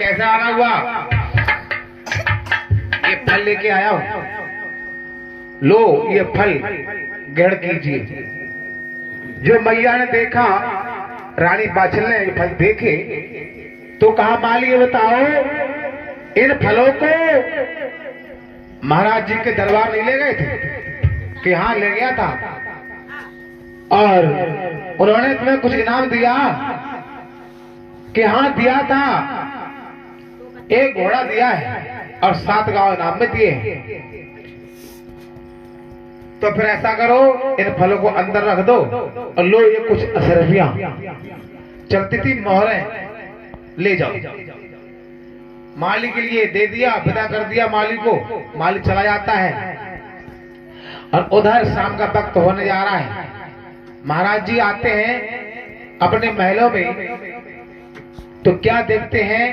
कैसा आना हुआ? ये फल लेके आया हूं, लो ये फल ग्रहण कीजिए। जो मैया ने देखा, रानी बाछल ने ये फल देखे तो कहा, माली ये बताओ, इन फलों को महाराज जी के दरबार नहीं ले गए थे? कि हाँ ले गया था। और उन्होंने तुम्हें कुछ इनाम दिया? कि हाँ दिया था, एक घोड़ा दिया है और 7 गांव इनाम में दिए हैं। तो फिर ऐसा करो, इन फलों को अंदर रख दो और लो ये कुछ अशरफियां चलती थी मोहरें, ले जाओ। माली के लिए दे दिया, विदा कर दिया माली को। माली चला जाता है और उधर शाम का वक्त होने जा रहा है। महाराज जी आते हैं अपने महलों में, तो क्या देखते हैं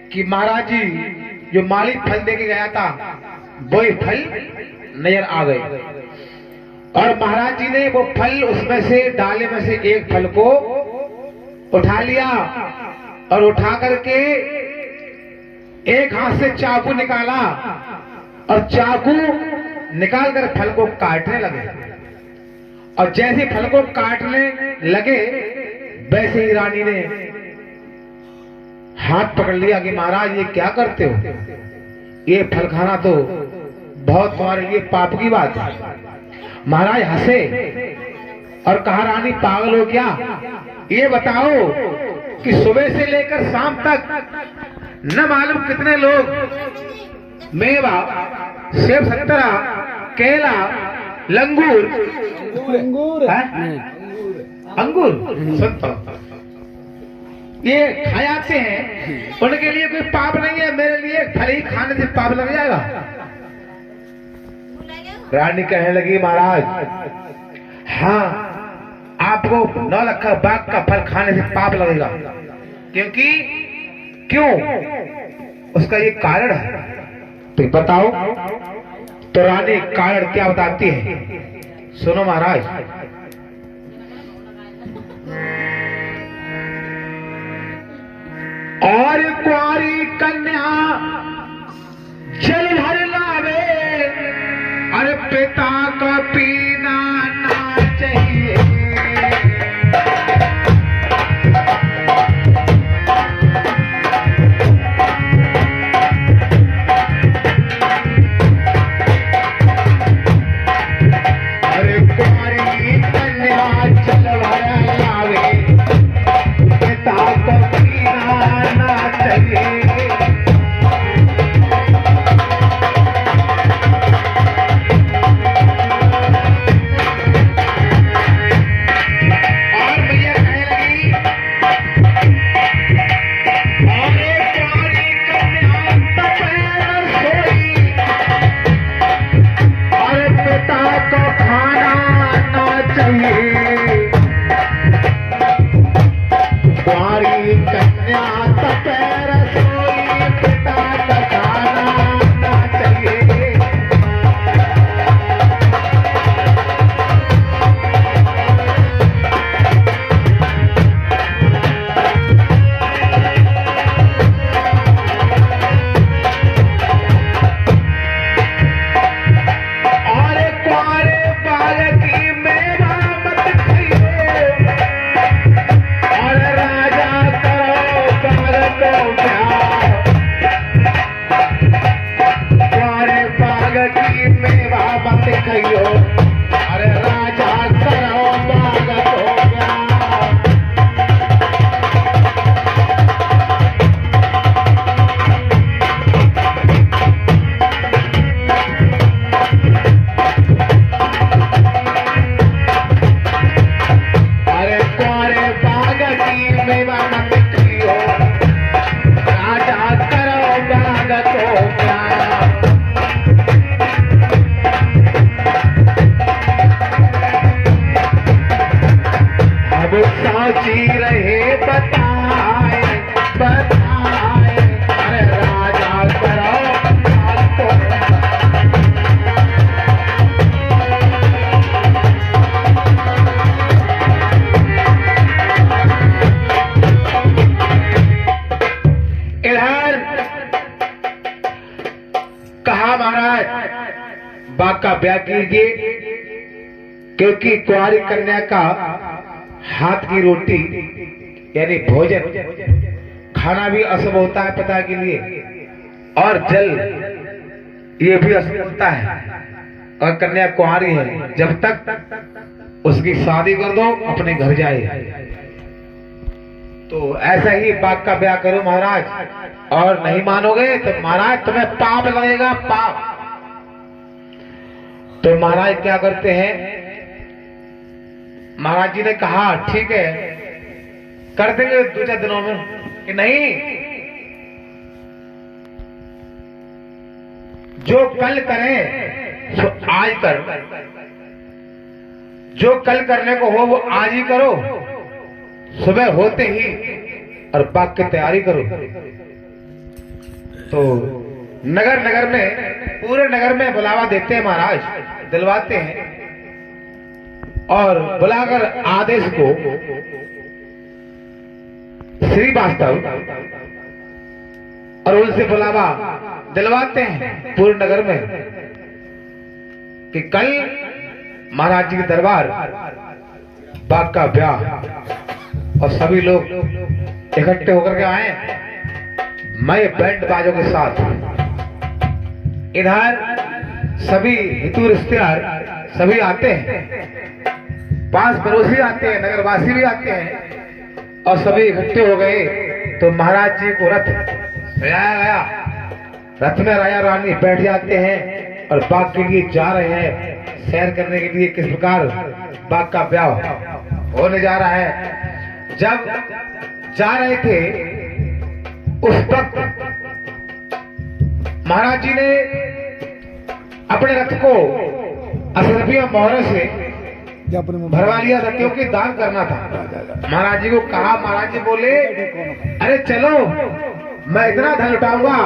कि महाराज जी जो माली फल दे के गया था वही फल नजर आ गए। और महाराज जी ने वो फल, उसमें से डाले में से एक फल को उठा लिया और उठा करके एक हाथ से चाकू निकाला और चाकू निकाल कर फल को काटने लगे। और जैसे फल को काटने लगे वैसे ही रानी ने हाथ पकड़ लिया कि महाराज ये क्या करते हो? ये फल खाना तो बहुत तुम्हारे लिए पाप की बात है। महाराज हंसे और कहा, रानी पागल हो क्या? ये बताओ कि सुबह से लेकर शाम तक न मालूम कितने लोग मेवा, सेब संतरा, केला, लंगूर, अंगूर सुनता ये खा जाते हैं, उनके लिए कोई पाप नहीं है। मेरे लिए फल ही खाने से पाप लग जाएगा। रानी कहने लगी, महाराज हाँ, आपको 9 लाख का बाग का फल खाने से पाप लगेगा। क्योंकि क्यों? उसका ये कारण है। तो बताओ। तो रानी कारण क्या बताती है, सुनो महाराज। और कुंवारी कन्या जल भर लावे, अरे पिता का पीना ना चाहिए। अरे कुंवारी कन्या जल भर लावे, पिता का पीना ना चाहिए। और राजा करो बालक को प्यार। इधर कहा महाराज बाग का ब्याह कीजिए, क्योंकि कुंवारी कन्या का हाथ की रोटी यानी भोजन खाना भी अशुभ होता है पिता के लिए, और जल ये भी अशुभ होता है। और कन्या कुंवारी है, जब तक उसकी शादी कर दो अपने घर जाए। तो ऐसा ही बाग का ब्याह करो महाराज, और नहीं मानोगे तो महाराज तुम्हें पाप लगेगा, पाप। तो महाराज क्या करते हैं, महाराज जी ने कहा ठीक है कर देंगे 2-4 दिनों में, कि नहीं जो कल करें सो आज कर, जो कल करने को हो वो आज ही करो, सुबह होते ही और बाग की तैयारी करो। तो नगर नगर में पूरे नगर में बुलावा देते हैं महाराज, दिलवाते हैं और बुलाकर आदेश को श्रीवास्तव और उनसे बुलावा दिलवाते हैं पूरे नगर में कि कल महाराज जी के दरबार बाग का ब्याह, और सभी लोग इकट्ठे होकर के आए मैं बैंड बाजों के साथ। इधर सभी हितू रिश्तेदार सभी आते हैं, पास पड़ोसी आते हैं, नगरवासी भी आते हैं, और सभी इकट्ठे हो गए। तो महाराज जी को रथ सजाया गया, रथ में राजा रानी बैठ जाते हैं और बाग के लिए जा रहे हैं, सैर करने के लिए किस प्रकार बाग का ब्याह होने जा रहा है। जब जा रहे थे उस वक्त महाराज जी ने अपने रथ को अशरफिया मोहरे से भरवा लिया था, क्योंकि दान करना था। महाराज जी को कहा, महाराज जी बोले अरे चलो मैं इतना धन लुटाऊंगा,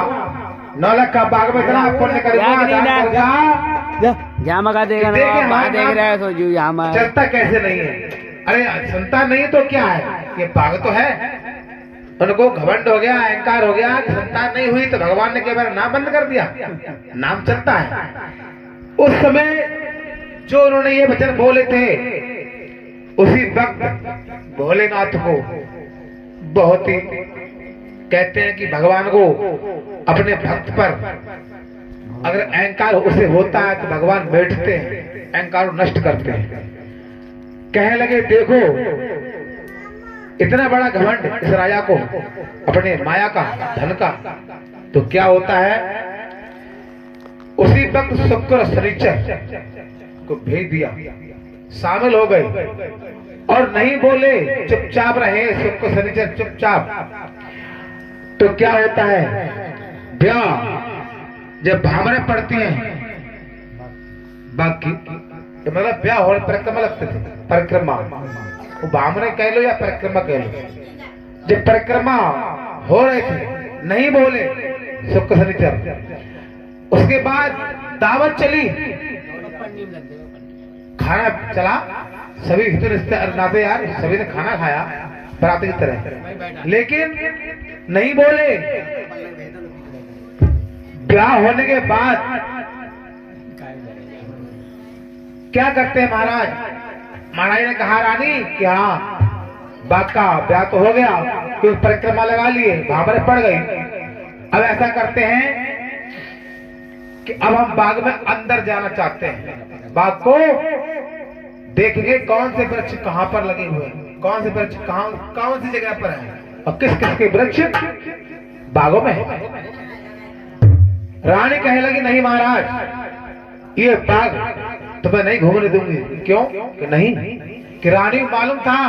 9 लाख का बाग में इतना पुण्य करूंगा, चलता कैसे नहीं है। अरे संतान नहीं तो क्या है, ये बाग तो है। उनको घमंड हो गया, अहंकार हो गया कि संतान नहीं हुई तो भगवान ने केवल नाम बंद कर दिया, नाम चलता है। उस समय जो उन्होंने ये वचन बोले थे, उसी वक्त भोलेनाथ को बहुत ही कहते हैं कि भगवान को अपने भक्त पर अगर अहंकार उसे होता है तो भगवान बैठते हैं, अहंकार नष्ट करते हैं। कहने लगे देखो इतना बड़ा घमंड इस राजा को अपने माया का, धन का, तो क्या होता है। उसी वक्त शुक्र शनिचर को भेज दिया, शामिल हो गए और नहीं बोले, चुपचाप रहे शुक्र शनिचर चुपचाप। तो क्या होता है, ब्याह जब भामरे पड़ती हैं बाकी तो मतलब ब्याह हो परिक्रमा लगते थे, परिक्रमा वो भामरे कह लो या परिक्रमा कह लो। जब परिक्रमा हो रहे थे नहीं बोले शुक्र शनिचर, उसके बाद दावत चली, खाना चला, सभी रिश्तेदार नाते यार सभी ने खाना खाया बराती की तरह, लेकिन नहीं बोले। ब्याह होने के बाद क्या करते हैं महाराज, महाराज ने कहा रानी कि हाँ बाग का ब्याह तो हो गया, क्योंकि परिक्रमा लगा लिए, भामरे पड़ गई। अब ऐसा करते हैं कि अब हम बाग में अंदर जाना चाहते हैं, बाग को देखेंगे कौन से वृक्ष कहाँ पर लगे हुए हैं, कौन से वृक्ष कौन सी जगह पर है और किस किस के वृक्ष बागों में है। रानी कहने लगी नहीं महाराज ये बाग तो मैं नहीं घूमने दूंगी। क्यों कि नहीं, कि रानी मालूम था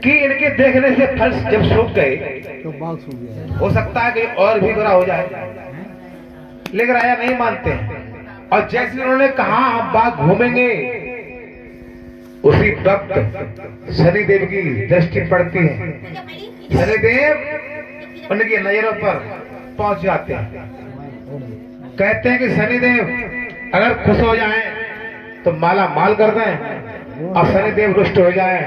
कि इनके देखने से फल जब सूख गए तो बाग सूख गया, हो सकता है कि और भी बुरा हो जाए, लेकिन राजा नहीं मानते हैं। और जैसे उन्होंने कहा हम बाग घूमेंगे, उसी वक्त शनिदेव की दृष्टि पड़ती है, शनिदेव उनकी नजरों पर पहुंच जाते हैं। कहते हैं कि शनिदेव अगर खुश हो जाएं तो माला माल कर दें, और शनिदेव रुष्ट हो जाएं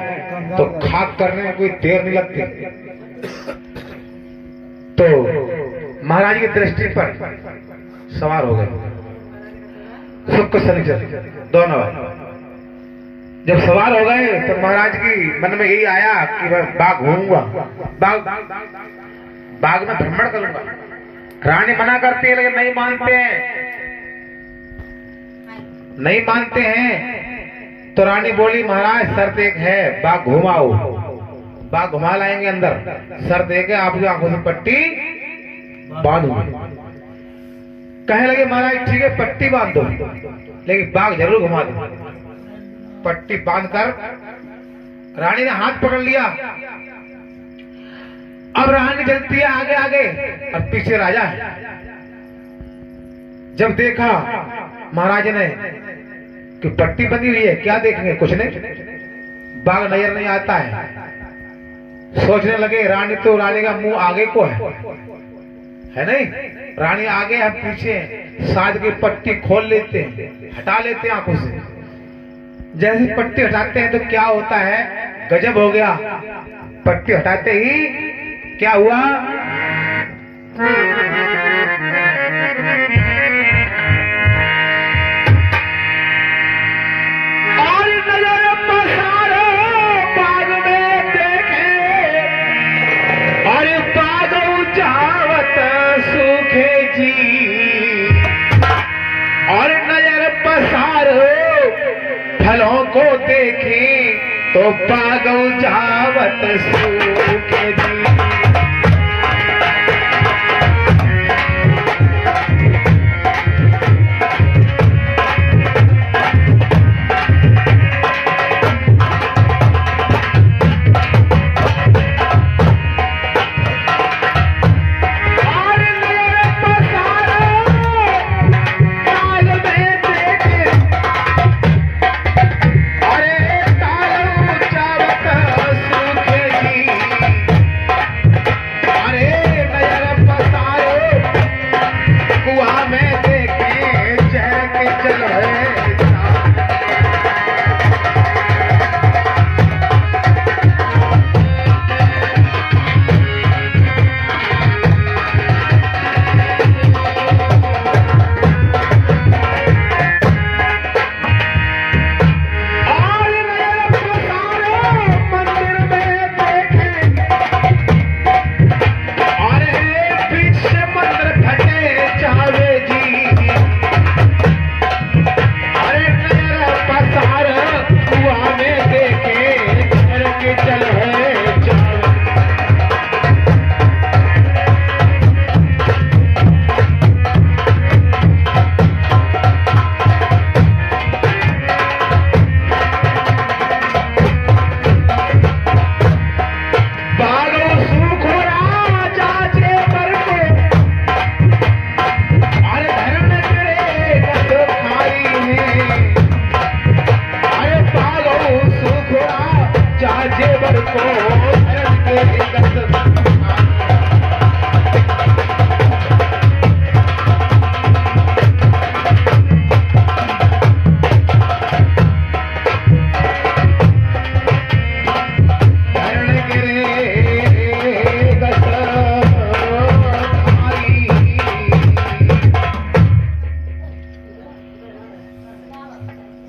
तो खाक करने में कोई देर नहीं लगती। तो महाराज की दृष्टि पर सवार हो गए शुक्र शनिचर दोनों। जब सवार हो गए तो महाराज की मन में यही आया कि मैं बाग घूमूंगा, बाग में भ्रमण करूंगा। रानी मना करती है लेकिन नहीं मानते हैं, नहीं मानते हैं। तो रानी बोली महाराज शर्त एक है, बाग घुमाओ, बाग घुमा लाएंगे अंदर, शर्त एक है आपकी आंखों से पट्टी बांधूंगी। कहने लगे महाराज ठीक है पट्टी बांध दो लेकिन बाग जरूर घुमा दो। पट्टी बांधकर रानी ने हाथ पकड़ लिया। अब रानी चलती है आगे आगे और पीछे राजा है। जब देखा महाराज ने कि पट्टी बंधी हुई है, क्या देखेंगे, कुछ नहीं, बाग नजर नहीं आता है। सोचने लगे रानी तो, रानी का मुंह आगे को है नहीं, रानी आगे है पीछे, साथ की पट्टी खोल लेते हैं, हटा लेते हैं आंखों से। जैसे पट्टी हटाते हैं तो क्या होता है, गजब हो गया। पट्टी हटाते ही क्या हुआ, और नजर पसारो बाग में देखे, और बाग उजावत सूखे जी, और नजर पसारो फलों को देखें तो बाग उजावत सूखे जी।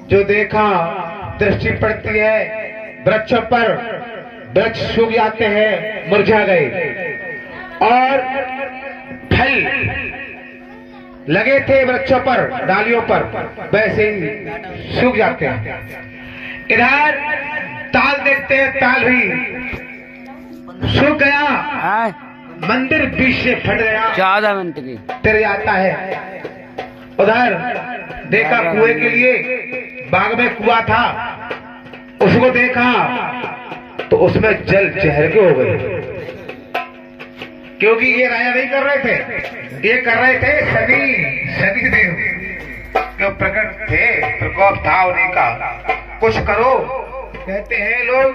जो देखा दृष्टि पड़ती है वृक्षों पर, वृक्ष सूख जाते हैं, मुरझा गए, और फल लगे थे वृक्षों पर, डालियों पर, वैसे ही सूख जाते हैं। इधर ताल देखते हैं, ताल भी सूख गया, मंदिर बीच से फट गया, 14 मिनट की तिर जाता है। उधर देखा कुएं के लिए, बाग में कुआं था, उसको देखा तो उसमें जल चहर के हो गए, क्योंकि ये राजा नहीं कर रहे थे, ये कर रहे थे शनि देव जो प्रकट थे, प्रकोप था उन्हीं का। कुछ करो, कहते हैं लोग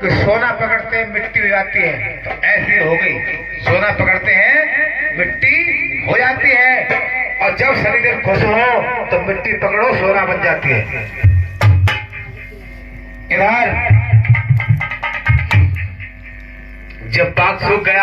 कि सोना पकड़ते हैं मिट्टी हो जाती है, तो ऐसे हो गई, सोना पकड़ते हैं मिट्टी हो जाती है, और जब शनिदेव खुश हो तो मिट्टी पकड़ो सोना बन जाती है। इधर जब बाग सूख गया